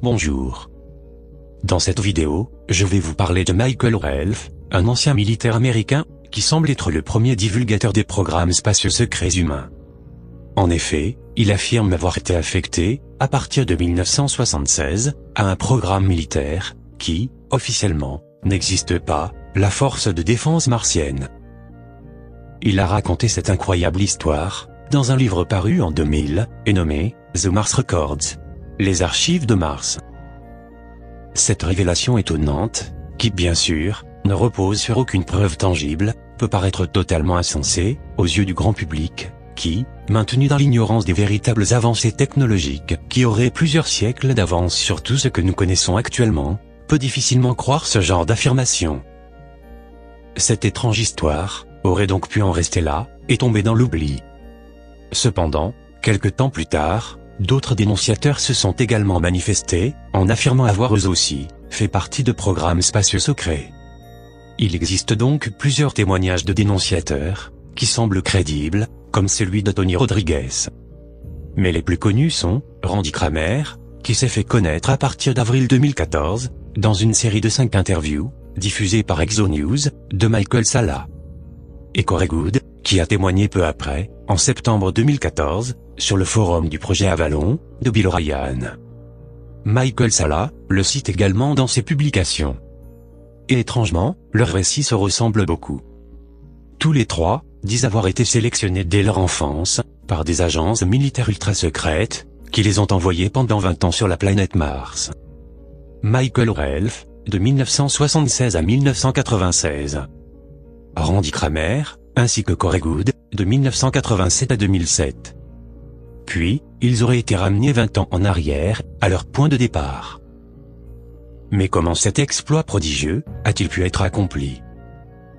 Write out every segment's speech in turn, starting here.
Bonjour. Dans cette vidéo, je vais vous parler de Michael Ralph, un ancien militaire américain, qui semble être le premier divulgateur des programmes spatiaux secrets humains. En effet, il affirme avoir été affecté, à partir de 1976, à un programme militaire, qui, officiellement, n'existe pas, la force de défense martienne. Il a raconté cette incroyable histoire, dans un livre paru en 2000, et nommé « The Mars Records », les archives de Mars. Cette révélation étonnante, qui bien sûr, ne repose sur aucune preuve tangible, peut paraître totalement insensée, aux yeux du grand public, qui, maintenu dans l'ignorance des véritables avancées technologiques, qui auraient plusieurs siècles d'avance sur tout ce que nous connaissons actuellement, peut difficilement croire ce genre d'affirmation. Cette étrange histoire, aurait donc pu en rester là, et tomber dans l'oubli. Cependant, quelque temps plus tard, d'autres dénonciateurs se sont également manifestés, en affirmant avoir eux aussi, fait partie de programmes spatiaux secrets. Il existe donc plusieurs témoignages de dénonciateurs, qui semblent crédibles, comme celui de Tony Rodriguez. Mais les plus connus sont, Randy Cramer, qui s'est fait connaître à partir d'avril 2014, dans une série de 5 interviews, diffusées par ExoNews, de Michael Salla. Et Corey Goode, qui a témoigné peu après, en septembre 2014, sur le forum du projet Avalon, de Bill Ryan. Michael Salla le cite également dans ses publications. Et étrangement, leurs récits se ressemblent beaucoup. Tous les trois disent avoir été sélectionnés dès leur enfance, par des agences militaires ultra secrètes, qui les ont envoyés pendant 20 ans sur la planète Mars. Michael Ralph, de 1976 à 1996. Randy Cramer, ainsi que Corey Goode, de 1987 à 2007. Puis, ils auraient été ramenés 20 ans en arrière, à leur point de départ. Mais comment cet exploit prodigieux a-t-il pu être accompli?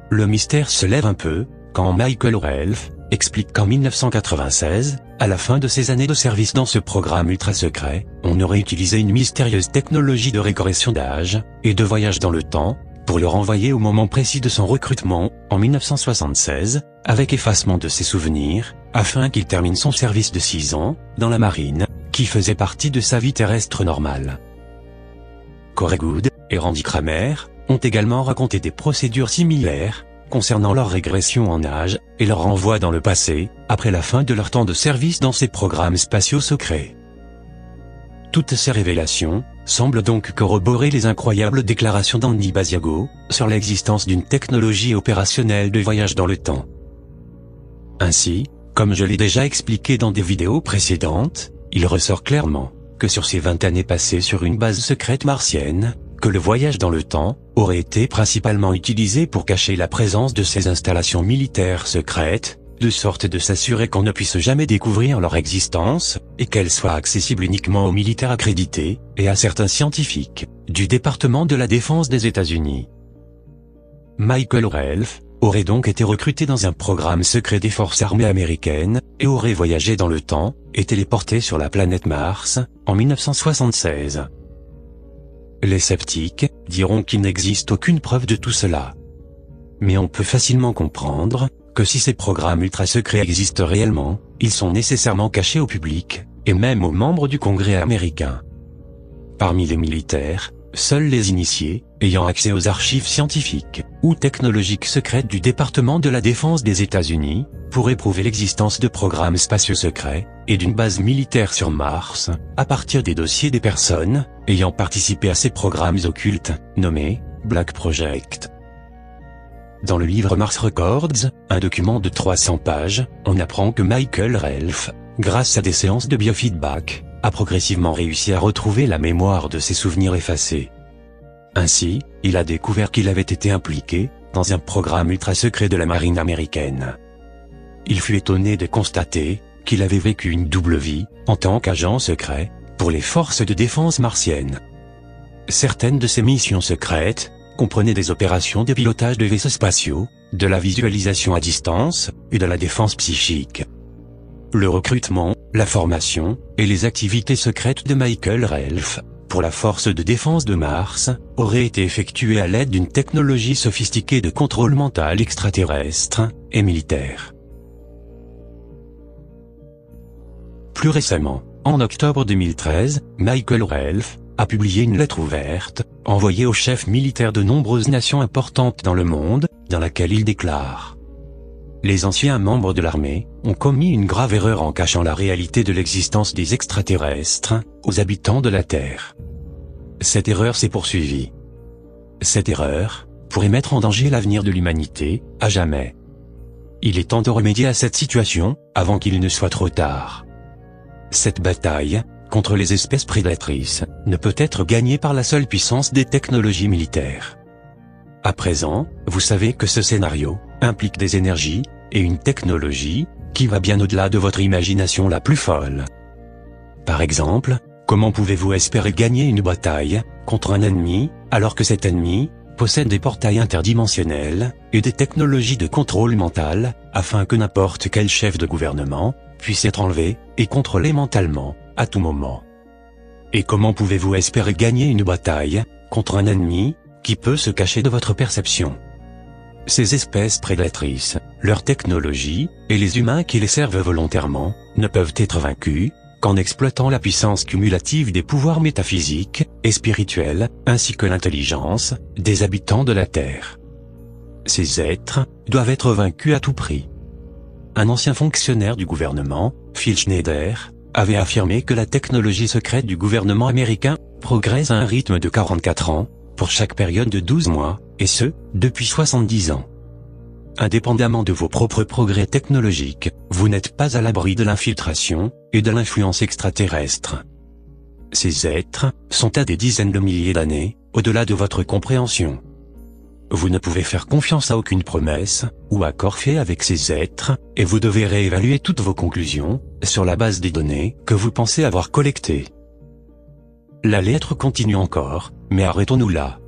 Le mystère se lève un peu, quand Michael Ralph explique qu'en 1996, à la fin de ses années de service dans ce programme ultra secret, on aurait utilisé une mystérieuse technologie de régression d'âge, et de voyage dans le temps, pour le renvoyer au moment précis de son recrutement, en 1976, avec effacement de ses souvenirs, afin qu'il termine son service de 6 ans, dans la marine, qui faisait partie de sa vie terrestre normale. Corey Goode et Randy Cramer ont également raconté des procédures similaires, concernant leur régression en âge, et leur renvoi dans le passé, après la fin de leur temps de service dans ces programmes spatiaux secrets. Toutes ces révélations semblent donc corroborer les incroyables déclarations d'Andy Basiago sur l'existence d'une technologie opérationnelle de voyage dans le temps. Ainsi, comme je l'ai déjà expliqué dans des vidéos précédentes, il ressort clairement que sur ces 20 années passées sur une base secrète martienne, que le voyage dans le temps aurait été principalement utilisé pour cacher la présence de ces installations militaires secrètes, de sorte de s'assurer qu'on ne puisse jamais découvrir leur existence, et qu'elles soient accessibles uniquement aux militaires accrédités, et à certains scientifiques, du département de la défense des États-Unis. Michael Ralph aurait donc été recruté dans un programme secret des forces armées américaines, et aurait voyagé dans le temps, et téléporté sur la planète Mars, en 1976. Les sceptiques diront qu'il n'existe aucune preuve de tout cela. Mais on peut facilement comprendre que si ces programmes ultra secrets existent réellement, ils sont nécessairement cachés au public, et même aux membres du Congrès américain. Parmi les militaires, seuls les initiés, ayant accès aux archives scientifiques ou technologiques secrètes du département de la défense des États-Unis, pourraient prouver l'existence de programmes spatiaux secrets, et d'une base militaire sur Mars, à partir des dossiers des personnes ayant participé à ces programmes occultes, nommés Black Project. Dans le livre Mars Records, un document de 300 pages, on apprend que Michael Ralph, grâce à des séances de biofeedback, a progressivement réussi à retrouver la mémoire de ses souvenirs effacés. Ainsi, il a découvert qu'il avait été impliqué dans un programme ultra secret de la marine américaine. Il fut étonné de constater qu'il avait vécu une double vie, en tant qu'agent secret, pour les forces de défense martiennes. Certaines de ces missions secrètes comprenaient des opérations de pilotage de vaisseaux spatiaux, de la visualisation à distance, et de la défense psychique. Le recrutement, la formation, et les activités secrètes de Michael Ralph, pour la force de défense de Mars, auraient été effectuées à l'aide d'une technologie sophistiquée de contrôle mental extraterrestre, et militaire. Plus récemment, en octobre 2013, Michael Ralph a publié une lettre ouverte, envoyée aux chefs militaires de nombreuses nations importantes dans le monde, dans laquelle il déclare: les anciens membres de l'armée ont commis une grave erreur en cachant la réalité de l'existence des extraterrestres aux habitants de la Terre. Cette erreur s'est poursuivie. Cette erreur pourrait mettre en danger l'avenir de l'humanité, à jamais. Il est temps de remédier à cette situation, avant qu'il ne soit trop tard. Cette bataille contre les espèces prédatrices ne peut être gagnée par la seule puissance des technologies militaires. À présent, vous savez que ce scénario implique des énergies et une technologie qui va bien au-delà de votre imagination la plus folle. Par exemple, comment pouvez-vous espérer gagner une bataille contre un ennemi, alors que cet ennemi possède des portails interdimensionnels et des technologies de contrôle mental, afin que n'importe quel chef de gouvernement puisse être enlevé et contrôlé mentalement, à tout moment? Et comment pouvez-vous espérer gagner une bataille contre un ennemi qui peut se cacher de votre perception? Ces espèces prédatrices, leur technologie, et les humains qui les servent volontairement, ne peuvent être vaincus qu'en exploitant la puissance cumulative des pouvoirs métaphysiques et spirituels, ainsi que l'intelligence des habitants de la Terre. Ces êtres doivent être vaincus à tout prix. Un ancien fonctionnaire du gouvernement, Phil Schneider, avait affirmé que la technologie secrète du gouvernement américain progresse à un rythme de 44 ans, pour chaque période de 12 mois, et ce, depuis 70 ans. Indépendamment de vos propres progrès technologiques, vous n'êtes pas à l'abri de l'infiltration et de l'influence extraterrestre. Ces êtres sont à des dizaines de milliers d'années, au-delà de votre compréhension. Vous ne pouvez faire confiance à aucune promesse ou accord fait avec ces êtres, et vous devez réévaluer toutes vos conclusions sur la base des données que vous pensez avoir collectées. La lettre continue encore, mais arrêtons-nous là.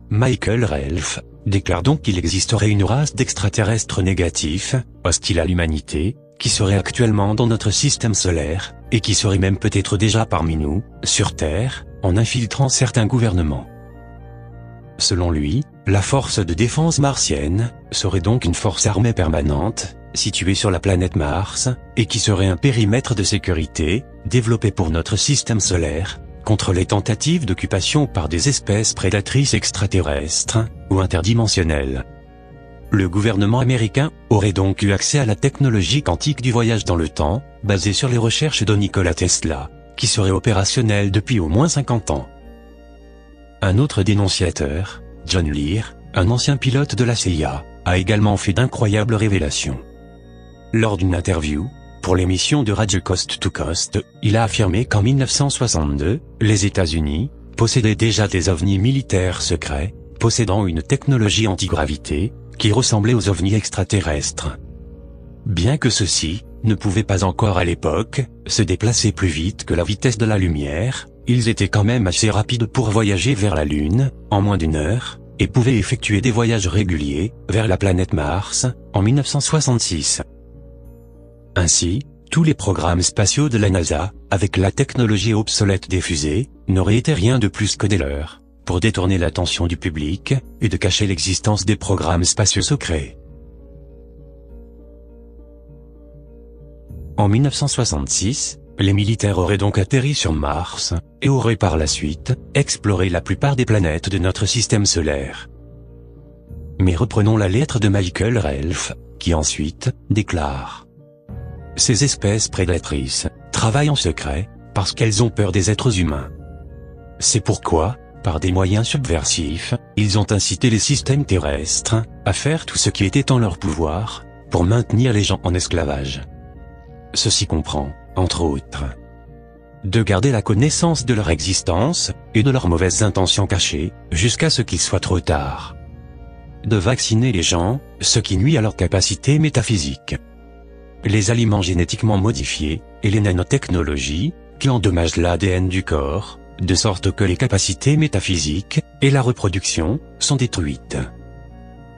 Michael Relf déclare donc qu'il existerait une race d'extraterrestres négatifs, hostiles à l'humanité, qui serait actuellement dans notre système solaire, et qui serait même peut-être déjà parmi nous, sur Terre, en infiltrant certains gouvernements. Selon lui, la force de défense martienne serait donc une force armée permanente, située sur la planète Mars, et qui serait un périmètre de sécurité, développé pour notre système solaire, contre les tentatives d'occupation par des espèces prédatrices extraterrestres ou interdimensionnelles. Le gouvernement américain aurait donc eu accès à la technologie quantique du voyage dans le temps, basée sur les recherches de Nikola Tesla, qui serait opérationnelle depuis au moins 50 ans. Un autre dénonciateur, John Lear, un ancien pilote de la CIA, a également fait d'incroyables révélations. Lors d'une interview, pour l'émission de Radio Coast to Coast, il a affirmé qu'en 1962, les États-Unis possédaient déjà des ovnis militaires secrets, possédant une technologie antigravité, qui ressemblait aux ovnis extraterrestres. Bien que ceux-ci ne pouvaient pas encore à l'époque se déplacer plus vite que la vitesse de la lumière, ils étaient quand même assez rapides pour voyager vers la Lune, en moins d'1 heure, et pouvaient effectuer des voyages réguliers vers la planète Mars, en 1966. Ainsi, tous les programmes spatiaux de la NASA, avec la technologie obsolète des fusées, n'auraient été rien de plus que des leurres, pour détourner l'attention du public, et de cacher l'existence des programmes spatiaux secrets. En 1966, les militaires auraient donc atterri sur Mars, et auraient par la suite exploré la plupart des planètes de notre système solaire. Mais reprenons la lettre de Michael Relf, qui ensuite déclare: ces espèces prédatrices travaillent en secret, parce qu'elles ont peur des êtres humains. C'est pourquoi, par des moyens subversifs, ils ont incité les systèmes terrestres à faire tout ce qui était en leur pouvoir, pour maintenir les gens en esclavage. Ceci comprend, entre autres, de garder la connaissance de leur existence, et de leurs mauvaises intentions cachées, jusqu'à ce qu'il soit trop tard. De vacciner les gens, ce qui nuit à leur capacité métaphysique. Les aliments génétiquement modifiés, et les nanotechnologies, qui endommagent l'ADN du corps, de sorte que les capacités métaphysiques, et la reproduction, sont détruites.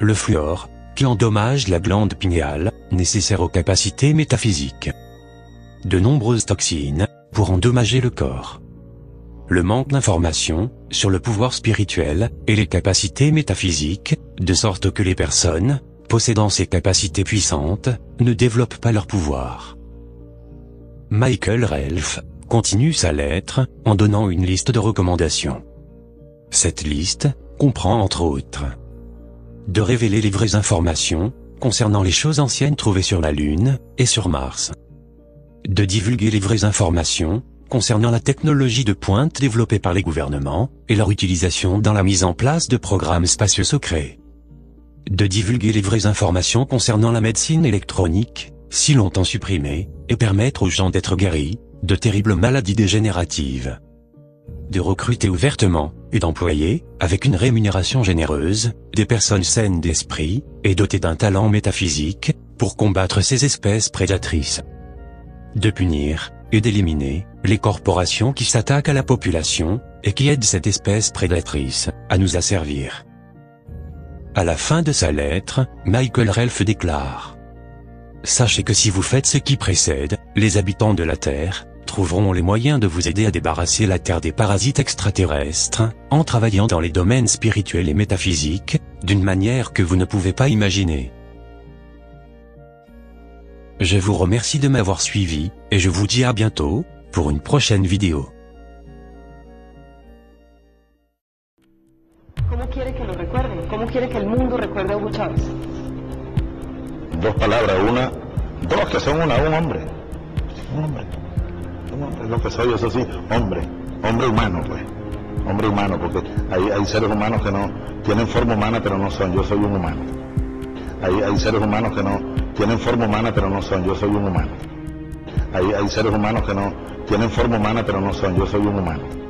Le fluor, qui endommage la glande pinéale, nécessaire aux capacités métaphysiques. De nombreuses toxines, pour endommager le corps. Le manque d'informations, sur le pouvoir spirituel, et les capacités métaphysiques, de sorte que les personnes, possédant ces capacités puissantes, ne développent pas leur pouvoir. Michael Relf continue sa lettre, en donnant une liste de recommandations. Cette liste comprend entre autres de révéler les vraies informations concernant les choses anciennes trouvées sur la Lune et sur Mars, de divulguer les vraies informations concernant la technologie de pointe développée par les gouvernements et leur utilisation dans la mise en place de programmes spatiaux secrets, de divulguer les vraies informations concernant la médecine électronique, si longtemps supprimée, et permettre aux gens d'être guéris de terribles maladies dégénératives, de recruter ouvertement et d'employer, avec une rémunération généreuse, des personnes saines d'esprit et dotées d'un talent métaphysique pour combattre ces espèces prédatrices, de punir et d'éliminer les corporations qui s'attaquent à la population et qui aident cette espèce prédatrice à nous asservir. À la fin de sa lettre, Michael Relf déclare: Sachez que si vous faites ce qui précède, les habitants de la Terre trouveront les moyens de vous aider à débarrasser la Terre des parasites extraterrestres, en travaillant dans les domaines spirituels et métaphysiques, d'une manière que vous ne pouvez pas imaginer. Je vous remercie de m'avoir suivi, et je vous dis à bientôt, pour une prochaine vidéo. ¿Cómo quiere que lo recuerden? ¿Cómo quiere que el mundo recuerde a Hugo Chávez? Dos palabras, dos que son un hombre. Un hombre. Un hombre es lo que soy, eso sí, hombre. Hombre humano, pues. Hombre humano, porque hay seres humanos que no tienen forma humana, pero no son. Yo soy un humano. Hay seres humanos que no tienen forma humana, pero no son. Yo soy un humano. Hay seres humanos que no tienen forma humana, pero no son. Yo soy un humano.